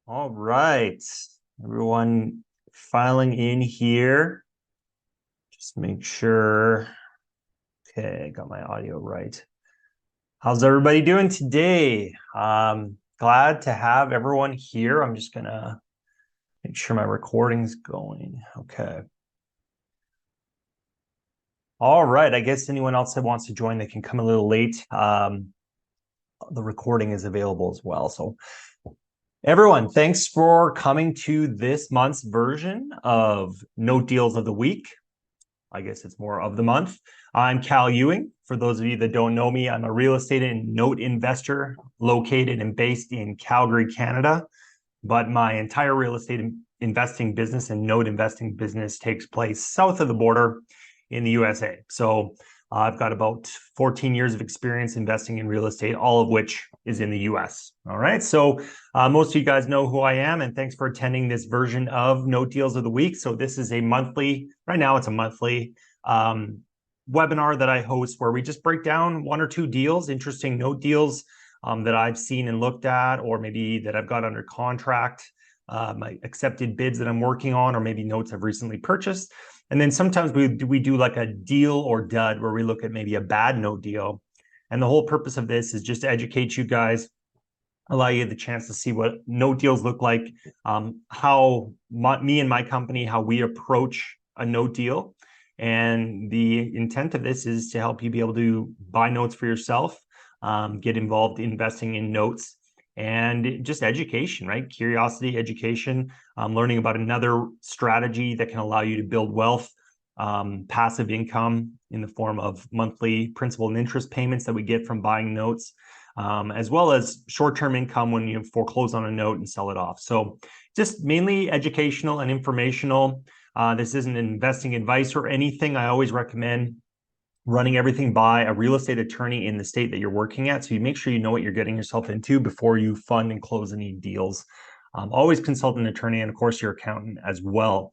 All right, everyone filing in here. Just make sure. Okay, got my audio right. How's everybody doing today? Glad to have everyone here. I'm just gonna make sure my recording's going. Okay. All right, I guess anyone else that wants to join, they can come a little late. The recording is available as well. So everyone, thanks for coming to this month's version of Note Deals of the Week. I guess it's more of the month. I'm Cal Ewing. For those of you that don't know me, I'm a real estate and note investor located and based in Calgary, Canada. But my entire real estate investing business and note investing business takes place south of the border in the USA. So I've got about 14 years of experience investing in real estate, all of which is in the US. All right. So most of you guys know who I am, and thanks for attending this version of Note Deals of the Week. So this is a monthly, right now it's a monthly webinar that I host where we just break down one or two deals, interesting note deals that I've seen and looked at, or maybe that I've got under contract, my accepted bids that I'm working on, or maybe notes I've recently purchased. And then sometimes we do like a deal or dud where we look at maybe a bad note deal. And the whole purpose of this is just to educate you guys, allow you the chance to see what note deals look like, how me and my company, how we approach a note deal. And the intent of this is to help you be able to buy notes for yourself, get involved investing in notes, and just education, right? Curiosity, education, learning about another strategy that can allow you to build wealth, passive income in the form of monthly principal and interest payments that we get from buying notes, as well as short-term income when you foreclose on a note and sell it off. So just mainly educational and informational. This isn't investing advice or anything. I always recommend running everything by a real estate attorney in the state that you're working at. So you make sure you know what you're getting yourself into before you fund and close any deals. Always consult an attorney and, of course, your accountant as well.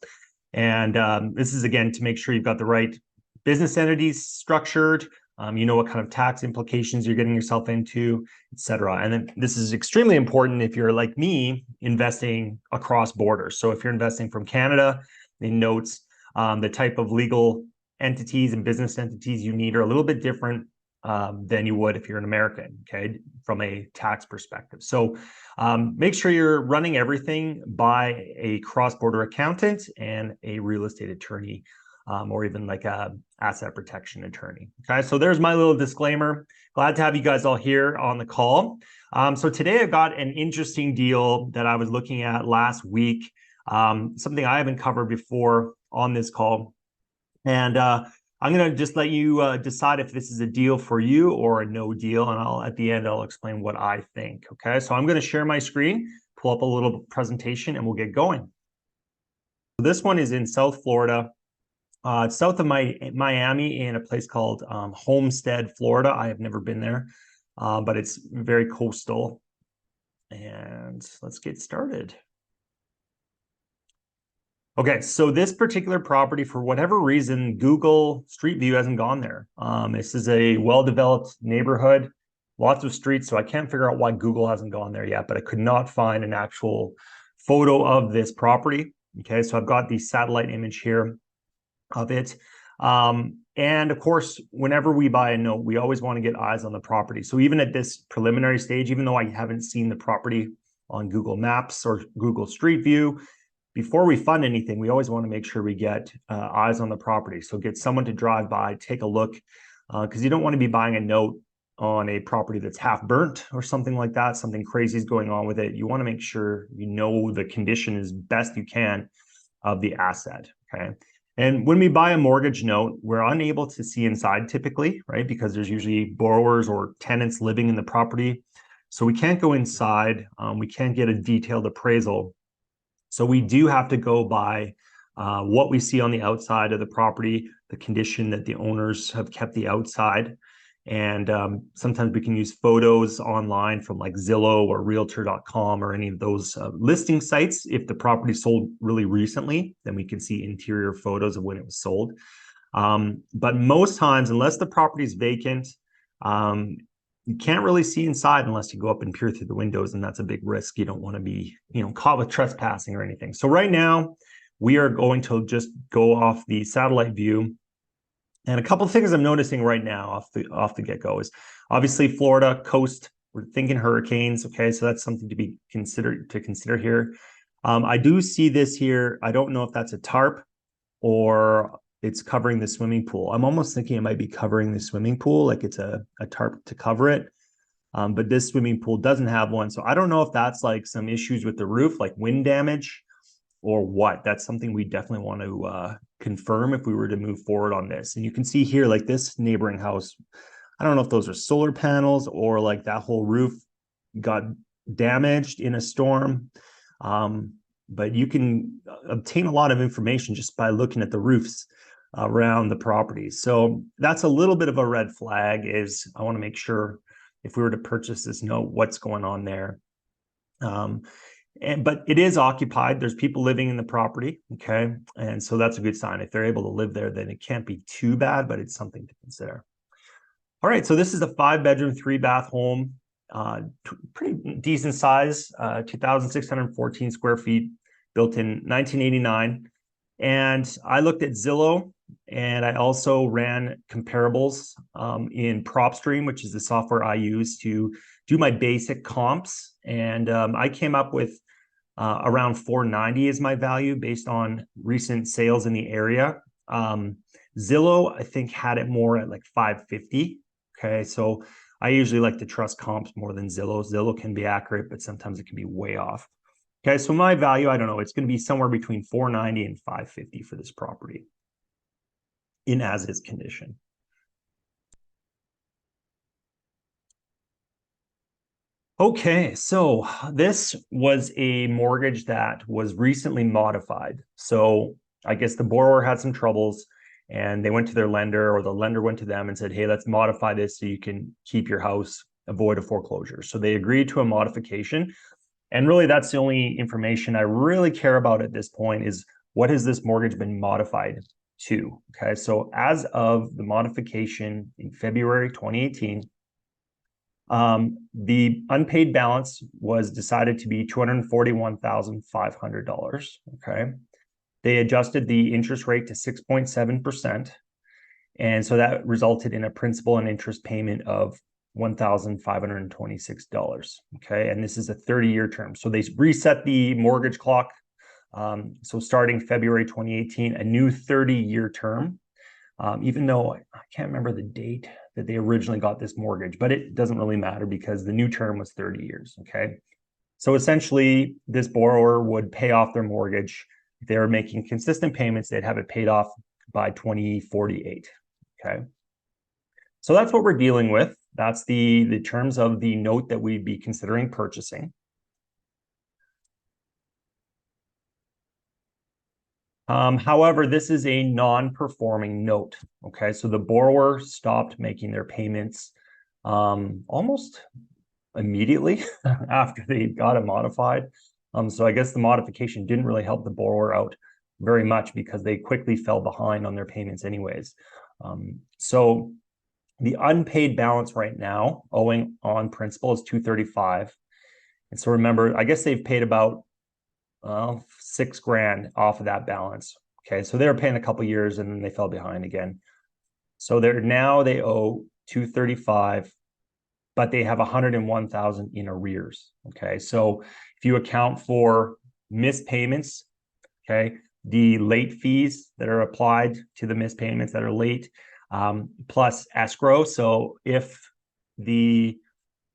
And this is, again, to make sure you've got the right business entities structured. You know what kind of tax implications you're getting yourself into, et cetera. And then this is extremely important if you're like me, investing across borders. So if you're investing from Canada in notes, the type of legal entities and business entities you need are a little bit different than you would if you're an American, okay, from a tax perspective. So make sure you're running everything by a cross-border accountant and a real estate attorney, or even like a asset protection attorney. Okay, so there's my little disclaimer. Glad to have you guys all here on the call. So today I've got an interesting deal that I was looking at last week, something I haven't covered before on this call. And I'm going to just let you decide if this is a deal for you or a no deal. And at the end, I'll explain what I think. Okay, so I'm going to share my screen, pull up a little presentation, and we'll get going. So this one is in South Florida. It's south of Miami in a place called Homestead, Florida. I have never been there, but it's very coastal. And let's get started. Okay, so this particular property, for whatever reason, Google Street View hasn't gone there. This is a well-developed neighborhood, lots of streets, so I can't figure out why Google hasn't gone there yet, but I could not find an actual photo of this property. Okay, so I've got the satellite image here of it. And of course, whenever we buy a note, we always want to get eyes on the property. So even at this preliminary stage, even though I haven't seen the property on Google Maps or Google Street View, before we fund anything, we always want to make sure we get eyes on the property. So get someone to drive by, take a look, because you don't want to be buying a note on a property that's half burnt or something like that. Something crazy is going on with it. You want to make sure you know the condition as best you can of the asset, okay? And when we buy a mortgage note, we're unable to see inside typically, right? Because there's usually borrowers or tenants living in the property. So we can't go inside. We can't get a detailed appraisal. So we do have to go by what we see on the outside of the property, the condition that the owners have kept the outside. And sometimes we can use photos online from like Zillow or Realtor.com or any of those listing sites. If the property sold really recently, then we can see interior photos of when it was sold. But most times, unless the property is vacant, you can't really see inside unless you go up and peer through the windows, and that's a big risk. You don't want to be, caught with trespassing or anything. So right now, we are going to just go off the satellite view. And a couple of things I'm noticing right now off the get-go is obviously Florida coast. We're thinking hurricanes. Okay, so that's something to consider here. I do see this here. I don't know if that's a tarp or it's covering the swimming pool. I'm almost thinking it might be covering the swimming pool, like it's a tarp to cover it. But this swimming pool doesn't have one. So I don't know if that's like some issues with the roof, like wind damage or what. That's something we definitely want to confirm if we were to move forward on this. And you can see here, like this neighboring house, I don't know if those are solar panels or like that whole roof got damaged in a storm. But you can obtain a lot of information just by looking at the roofs around the property. So that's a little bit of a red flag. Is I want to make sure if we were to purchase this, know what's going on there. But it is occupied. There's people living in the property. Okay. And so that's a good sign. If they're able to live there, then it can't be too bad, but it's something to consider. All right. So this is a 5-bedroom, 3-bath home. Pretty decent size, 2,614 square feet, built in 1989. And I looked at Zillow, and I also ran comparables in PropStream, which is the software I use to do my basic comps. And I came up with around 490 is my value based on recent sales in the area. Zillow, I think, had it more at like 550. Okay, so I usually like to trust comps more than Zillow. Zillow can be accurate, but sometimes it can be way off. Okay, so my value, I don't know, it's going to be somewhere between 490 and 550 for this property in as-is condition. Okay, so this was a mortgage that was recently modified. So I guess the borrower had some troubles and they went to their lender, or the lender went to them and said, hey, let's modify this so you can keep your house, avoid a foreclosure. So they agreed to a modification. And really, that's the only information I really care about at this point is what has this mortgage been modified to? Okay, so as of the modification in February 2018, the unpaid balance was decided to be $241,500. Okay. They adjusted the interest rate to 6.7%. And so that resulted in a principal and interest payment of $1,526. Okay. And this is a 30-year term. So they reset the mortgage clock. So starting February 2018, a new 30-year term. Even though I can't remember the date that they originally got this mortgage, but it doesn't really matter because the new term was 30 years. Okay. So essentially, this borrower would pay off their mortgage. If they were making consistent payments, they'd have it paid off by 2048. Okay. So that's what we're dealing with. That's the terms of the note that we'd be considering purchasing. However, this is a non-performing note. Okay, so the borrower stopped making their payments almost immediately after they got it modified. So I guess the modification didn't really help the borrower out very much because they quickly fell behind on their payments anyways. So the unpaid balance right now owing on principal is $235. And so remember, I guess they've paid about $6,000 off of that balance. Okay, so they were paying a couple years and then they fell behind again. So they owe $235, but they have $101,000 in arrears. Okay, so if you account for missed payments, okay, the late fees that are applied to the missed payments that are late, plus escrow. So if the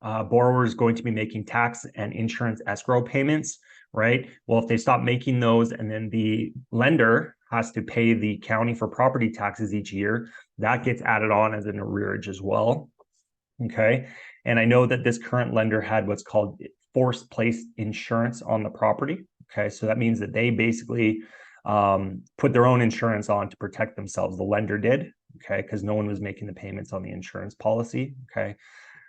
borrower is going to be making tax and insurance escrow payments, right? Well, if they stop making those and then the lender has to pay the county for property taxes each year, that gets added on as an arrearage as well. Okay. And I know that this current lender had what's called forced place insurance on the property. Okay. So that means that they basically put their own insurance on to protect themselves. The lender did. Okay. Because no one was making the payments on the insurance policy. Okay.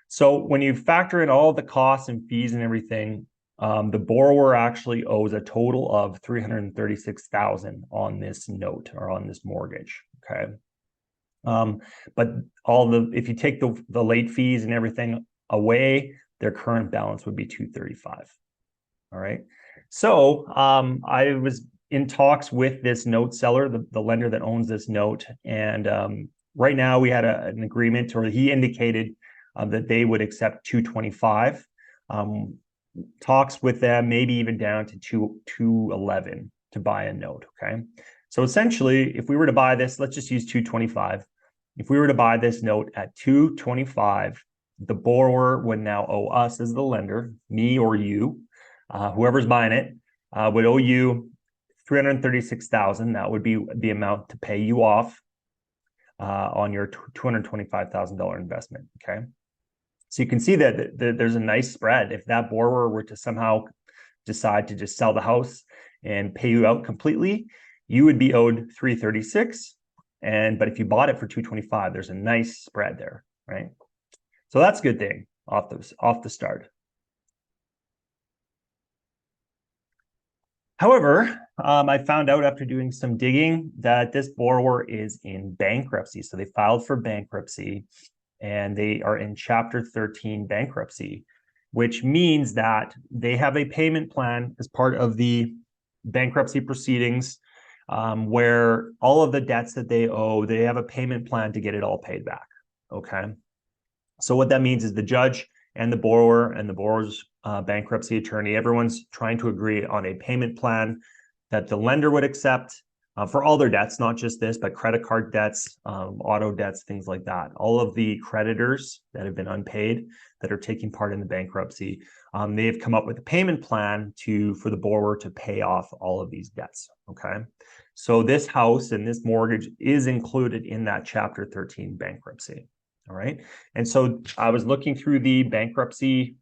So when you factor in all the costs and fees and everything, the borrower actually owes a total of $336,000 on this note or on this mortgage. Okay. But if you take the late fees and everything away, their current balance would be $235. All right. So I was in talks with this note seller, the lender that owns this note. And right now we had an agreement, or he indicated that they would accept $225. Talks with them, maybe even down to $211 to buy a note. Okay. So essentially, if we were to buy this, let's just use $225. If we were to buy this note at $225, the borrower would now owe us as the lender, me or you, whoever's buying it, would owe you $336,000. That would be the amount to pay you off on your $225,000 investment. Okay. So you can see that there's a nice spread. If that borrower were to somehow decide to just sell the house and pay you out completely, you would be owed $336. But if you bought it for $225, there's a nice spread there, right? So that's a good thing off the start. However, I found out after doing some digging that this borrower is in bankruptcy. So they filed for bankruptcy and they are in Chapter 13 bankruptcy, which means that they have a payment plan as part of the bankruptcy proceedings, where all of the debts that they owe, they have a payment plan to get it all paid back. Okay. So what that means is the judge and the borrower's bankruptcy attorney, everyone's trying to agree on a payment plan that the lender would accept for all their debts, not just this, but credit card debts, auto debts, things like that. All of the creditors that have been unpaid that are taking part in the bankruptcy, they have come up with a payment plan for the borrower to pay off all of these debts. Okay. So this house and this mortgage is included in that Chapter 13 bankruptcy. All right. And so I was looking through the bankruptcy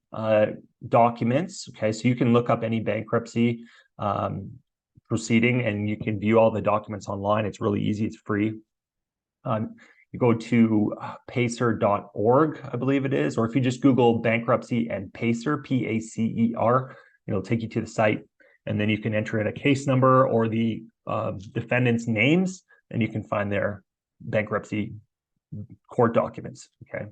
documents. Okay. So you can look up any bankruptcy proceeding and you can view all the documents online. It's really easy. It's free. You go to pacer.org, I believe it is, or if you just Google bankruptcy and Pacer, Pacer, it'll take you to the site, and then you can enter in a case number or the defendant's names, and you can find their bankruptcy court documents. Okay.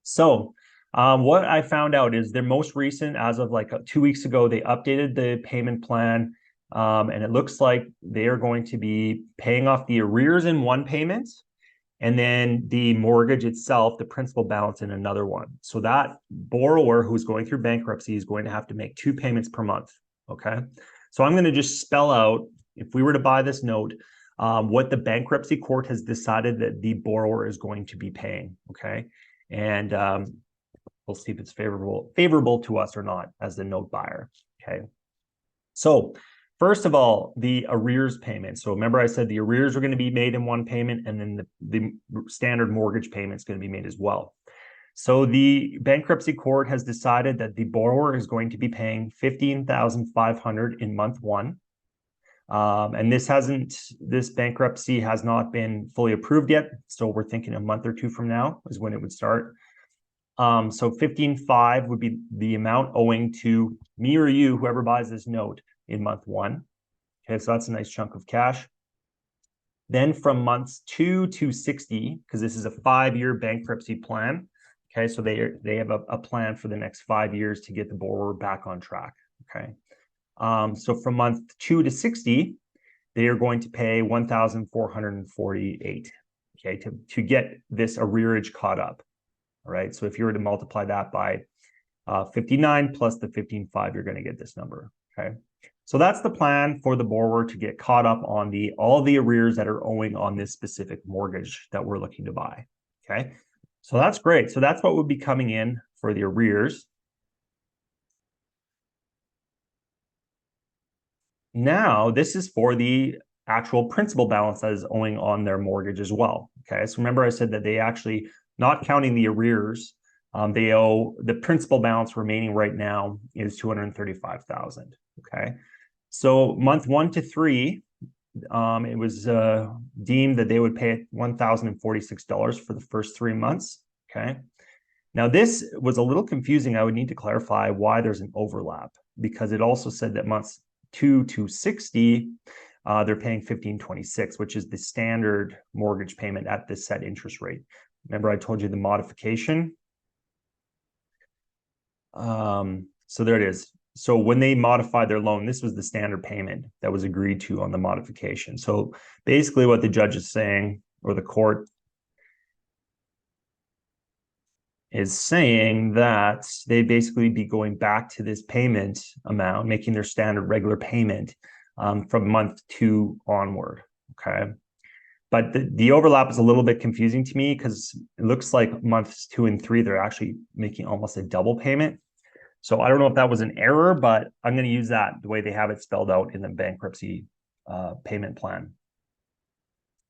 So what I found out is their most recent, as of like 2 weeks ago, they updated the payment plan. And it looks like they are going to be paying off the arrears in one payment, and then the mortgage itself, the principal balance, in another one. So that borrower who's going through bankruptcy is going to have to make 2 payments per month. Okay. So I'm going to just spell out, if we were to buy this note, what the bankruptcy court has decided that the borrower is going to be paying. Okay. And we'll see if it's favorable to us or not as the note buyer. Okay. So first of all, the arrears payment. So remember I said the arrears are going to be made in one payment, and then the standard mortgage payment is going to be made as well. So the bankruptcy court has decided that the borrower is going to be paying $15,500 in month one. And this bankruptcy has not been fully approved yet. So we're thinking a month or two from now is when it would start. So $15,500 would be the amount owing to me or you, whoever buys this note, in month one. Okay, so that's a nice chunk of cash. Then from months 2 to 60, because this is a 5-year bankruptcy plan. Okay, so they have a plan for the next 5 years to get the borrower back on track. Okay, so from month 2 to 60, they are going to pay $1,448. Okay, to get this arrearage caught up. All right, so if you were to multiply that by 59 plus the 15,500, you're going to get this number. Okay. So that's the plan for the borrower to get caught up on all the arrears that are owing on this specific mortgage that we're looking to buy. Okay. So that's great. So that's what would be coming in for the arrears. Now, this is for the actual principal balance that is owing on their mortgage as well. Okay. So remember I said that they actually, not counting the arrears, they owe the principal balance remaining right now is $235,000. Okay. So month 1 to 3, it was deemed that they would pay $1,046 for the first 3 months. Okay. Now this was a little confusing. I would need to clarify why there's an overlap, because it also said that months 2 to 60, they're paying $1,526, which is the standard mortgage payment at this set interest rate. Remember I told you the modification So there it is. So when they modified their loan, this was the standard payment that was agreed to on the modification. So basically what the judge is saying, or the court is saying, that they basically be going back to this payment amount, making their standard regular payment from month 2 onward, okay? But the overlap is a little bit confusing to me because it looks like months 2 and 3, they're actually making almost a double payment. So I don't know if that was an error, but I'm going to use that the way they have it spelled out in the bankruptcy payment plan.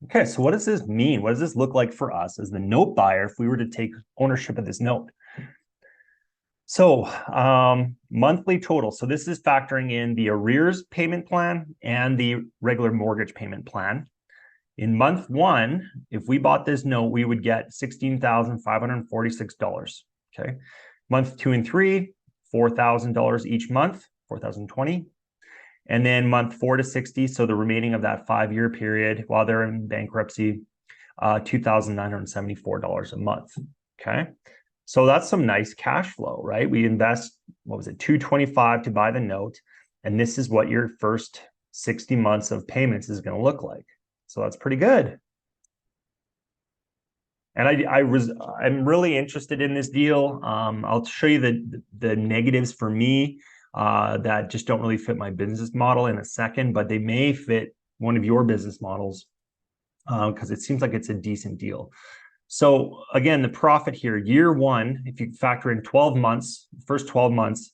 Okay, so what does this mean? What does this look like for us as the note buyer if we were to take ownership of this note? So monthly total. So this is factoring in the arrears payment plan and the regular mortgage payment plan. In month 1, if we bought this note, we would get $16,546. Okay. Month 2 and 3, $4,000 each month, $4,020. And then month 4 to 60, so the remaining of that 5-year period while they're in bankruptcy, $2,974 a month. Okay. So that's some nice cash flow, right? We invest, what was it, $225 to buy the note. And this is what your first 60 months of payments is going to look like. So that's pretty good. And I'm really interested in this deal. I'll show you the negatives for me that just don't really fit my business model in a second, but they may fit one of your business models because it seems like it's a decent deal. So again, the profit here, year 1, if you factor in 12 months, first 12 months,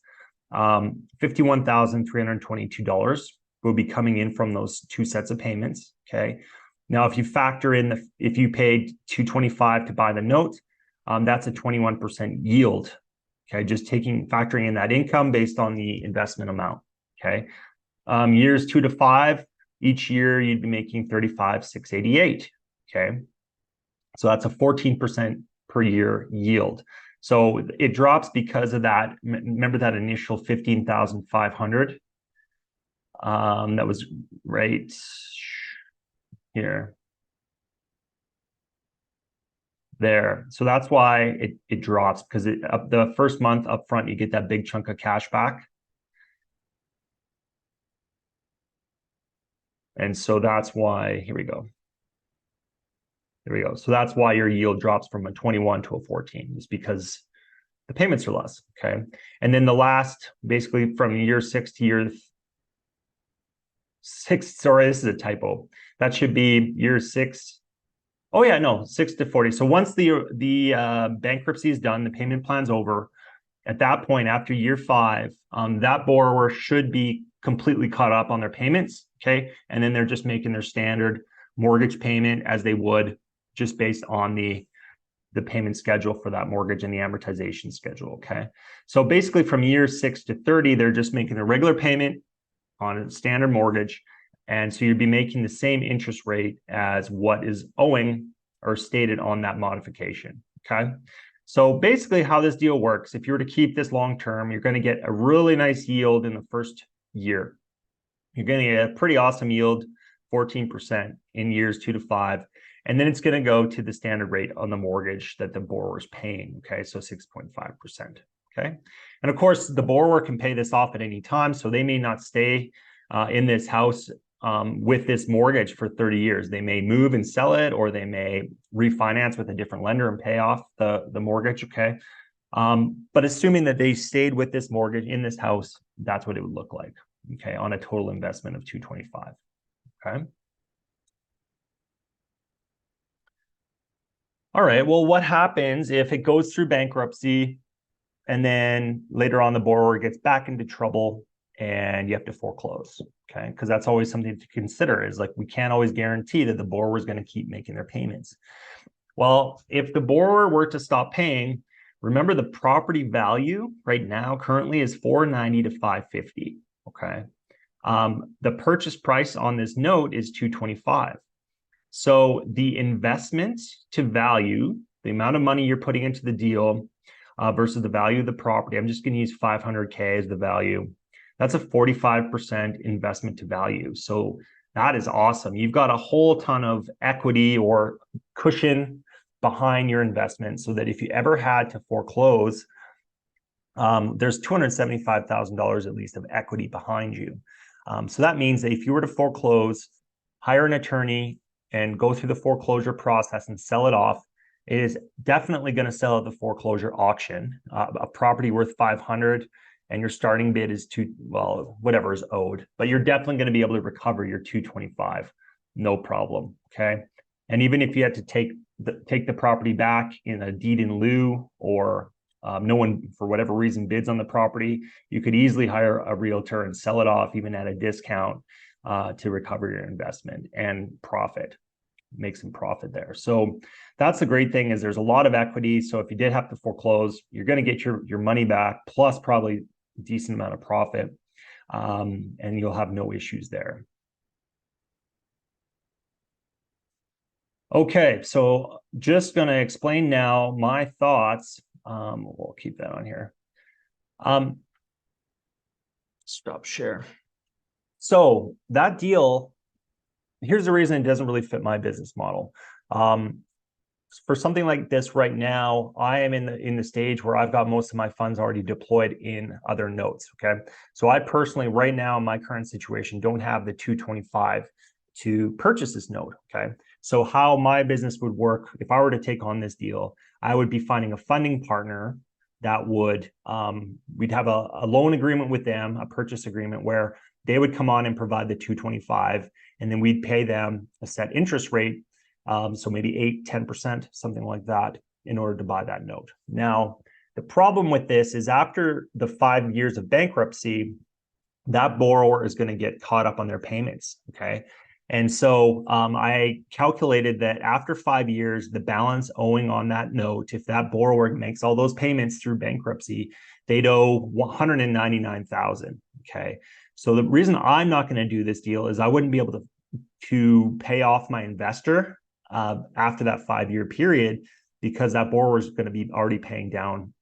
$51,322 will be coming in from those 2 sets of payments. Okay. Now, if you factor in if you paid $225 to buy the note, that's a 21% yield. Okay, just factoring in that income based on the investment amount. Okay, years 2 to 5, each year you'd be making $35,688. Okay, so that's a 14% per year yield. So it drops because of that. Remember that initial $15,500 that was right here, there. So that's why it drops, because the first month up front, you get that big chunk of cash back. And so that's why, here we go. So that's why your yield drops from a 21 to a 14, is because the payments are less, okay? And then the last, basically from year 6 to year 6, sorry, this is a typo. That should be year 6. Oh yeah, no, 6 to 40. So once the bankruptcy is done, the payment plan's over. At that point, after year 5, that borrower should be completely caught up on their payments, okay? And then they're just making their standard mortgage payment as they would, just based on the payment schedule for that mortgage and the amortization schedule, okay? So basically from year 6 to 30, they're just making a regular payment on a standard mortgage. And so you'd be making the same interest rate as what is owing or stated on that modification, okay? So basically how this deal works, if you were to keep this long-term, you're going to get a really nice yield in the first year. You're going to get a pretty awesome yield, 14% in years 2 to 5. And then it's going to go to the standard rate on the mortgage that the borrower is paying, okay? So 6.5%, okay? And of course, the borrower can pay this off at any time, so they may not stay in this house with this mortgage for 30 years. They may move and sell it, or they may refinance with a different lender and pay off the mortgage, okay? But assuming that they stayed with this mortgage in this house, that's what it would look like, okay, on a total investment of $225, okay? All right, well, what happens if it goes through bankruptcy and then later on the borrower gets back into trouble and you have to foreclose, okay? Because that's always something to consider, is like we can't always guarantee that the borrower is going to keep making their payments. Well, if the borrower were to stop paying, remember the property value right now currently is $490 to $550, okay? The purchase price on this note is $225. So the investment to value, the amount of money you're putting into the deal versus the value of the property, I'm just going to use $500K as the value. That's a 45% investment to value. So that is awesome. You've got a whole ton of equity or cushion behind your investment, so that if you ever had to foreclose, there's $275,000 at least of equity behind you. So that means that if you were to foreclose, hire an attorney and go through the foreclosure process and sell it off, it is definitely going to sell at the foreclosure auction. A property worth 500 and your starting bid is whatever is owed, but you're definitely going to be able to recover your 225, no problem. Okay. And even if you had to take the property back in a deed in lieu, or no one, for whatever reason, bids on the property, you could easily hire a realtor and sell it off even at a discount to recover your investment and make some profit there. So that's the great thing, is there's a lot of equity. So if you did have to foreclose, you're going to get your money back, plus probably a decent amount of profit, and you'll have no issues there. Okay, so just going to explain now my thoughts. We'll keep that on here. Stop share. So that deal, here's the reason it doesn't really fit my business model. For something like this right now, I am in the stage where I've got most of my funds already deployed in other notes. Okay, so I personally, right now, in my current situation, don't have the 225 to purchase this note. Okay, so how my business would work if I were to take on this deal, I would be finding a funding partner that would, we'd have a loan agreement with them, a purchase agreement, where they would come on and provide the 225, and then we'd pay them a set interest rate. So maybe 8-10%, something like that, in order to buy that note. Now, the problem with this is after the 5 years of bankruptcy, that borrower is going to get caught up on their payments. Okay. And so I calculated that after 5 years, the balance owing on that note, if that borrower makes all those payments through bankruptcy, they'd owe $199,000. Okay. So the reason I'm not going to do this deal is I wouldn't be able to pay off my investor after that 5-year period, because that borrower is going to be already paying down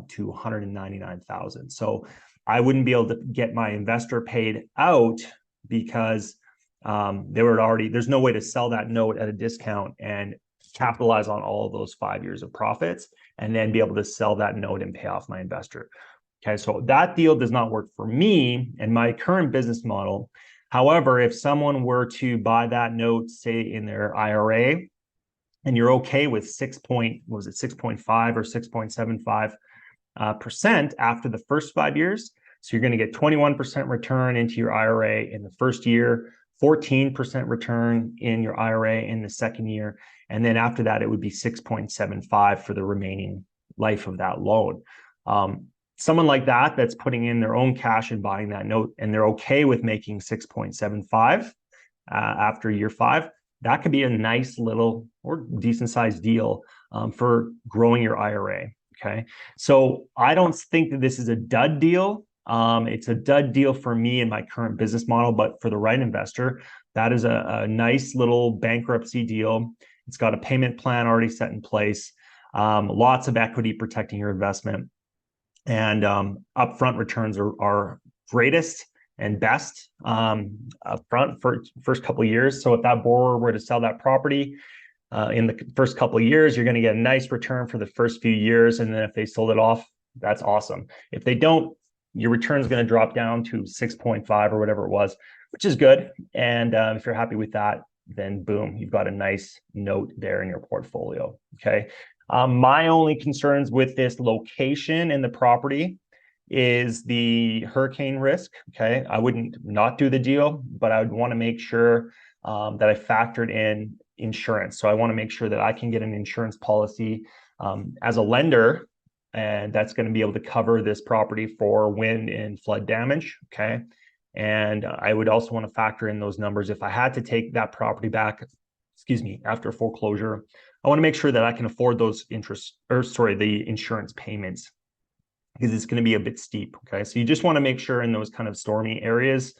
to $199,000. So I wouldn't be able to get my investor paid out, because there's no way to sell that note at a discount and capitalize on all of those 5 years of profits and then be able to sell that note and pay off my investor. Okay, so that deal does not work for me and my current business model. However, if someone were to buy that note, say in their IRA, and you're okay with 6.5 or 6.75% after the first 5 years, so you're going to get 21% return into your IRA in the first year, 14% return in your IRA in the second year, and then after that, it would be 6.75 for the remaining life of that loan. Someone like that's putting in their own cash and buying that note, and they're okay with making 6.75 after year 5, that could be a nice little or decent sized deal for growing your IRA. Okay, so I don't think that this is a dud deal. It's a dud deal for me in my current business model, but for the right investor, that is a nice little bankruptcy deal. It's got a payment plan already set in place, lots of equity protecting your investment, and upfront returns are greatest and best upfront for first couple of years. So if that borrower were to sell that property in the first couple of years, you're going to get a nice return for the first few years. And then if they sold it off, that's awesome. If they don't, your return is going to drop down to 6.5 or whatever it was, which is good. And if you're happy with that, then boom, you've got a nice note there in your portfolio. Okay. My only concerns with this location and the property is the hurricane risk. Okay, I wouldn't not do the deal, but I would want to make sure that I factored in insurance. So I want to make sure that I can get an insurance policy as a lender, and that's going to be able to cover this property for wind and flood damage. Okay, and I would also want to factor in those numbers if I had to take that property back, after foreclosure. I want to make sure that I can afford those the insurance payments, because it's going to be a bit steep. Okay, so you just want to make sure in those kind of stormy areas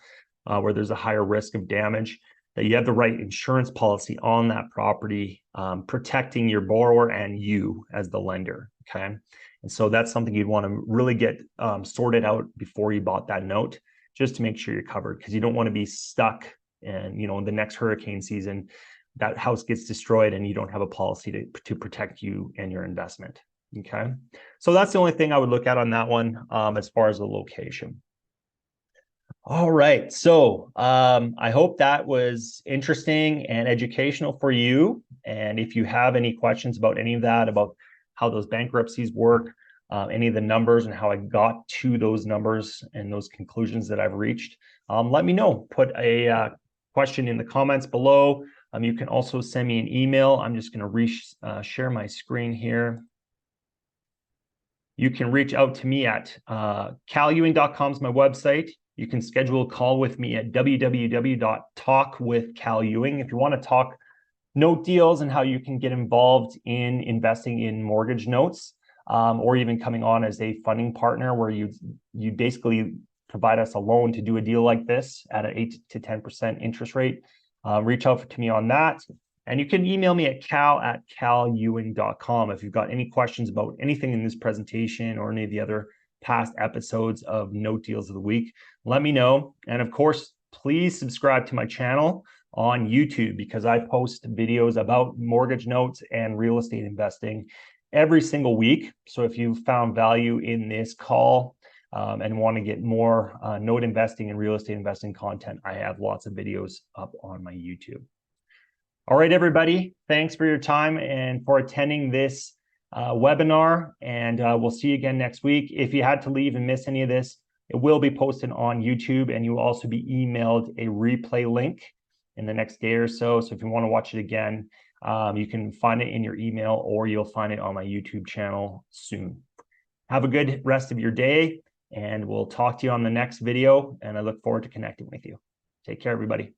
where there's a higher risk of damage, that you have the right insurance policy on that property, protecting your borrower and you as the lender. Okay, and so that's something you'd want to really get sorted out before you bought that note, just to make sure you're covered, because you don't want to be stuck and in the next hurricane season, that house gets destroyed and you don't have a policy to protect you and your investment. Okay. So that's the only thing I would look at on that one as far as the location. All right. So I hope that was interesting and educational for you. And if you have any questions about any of that, about how those bankruptcies work, any of the numbers and how I got to those numbers and those conclusions that I've reached, let me know. Put a question in the comments below. You can also send me an email. I'm just going to share my screen here. You can reach out to me at calewing.com is my website. You can schedule a call with me at www.talkwithcalewing. If you want to talk note deals and how you can get involved in investing in mortgage notes, or even coming on as a funding partner where you basically provide us a loan to do a deal like this at an 8 to 10% interest rate, reach out to me on that. And you can email me at cal@calewing.com if you've got any questions about anything in this presentation or any of the other past episodes of Note Deals of the Week. Let me know. And of course, please subscribe to my channel on YouTube because I post videos about mortgage notes and real estate investing every single week. So if you found value in this call and want to get more note investing and real estate investing content, I have lots of videos up on my YouTube. All right, everybody, thanks for your time and for attending this webinar, and we'll see you again next week. If you had to leave and miss any of this, it will be posted on YouTube, and you will also be emailed a replay link in the next day or so. So if you want to watch it again, you can find it in your email or you'll find it on my YouTube channel soon. Have a good rest of your day, and we'll talk to you on the next video, and I look forward to connecting with you. Take care, everybody.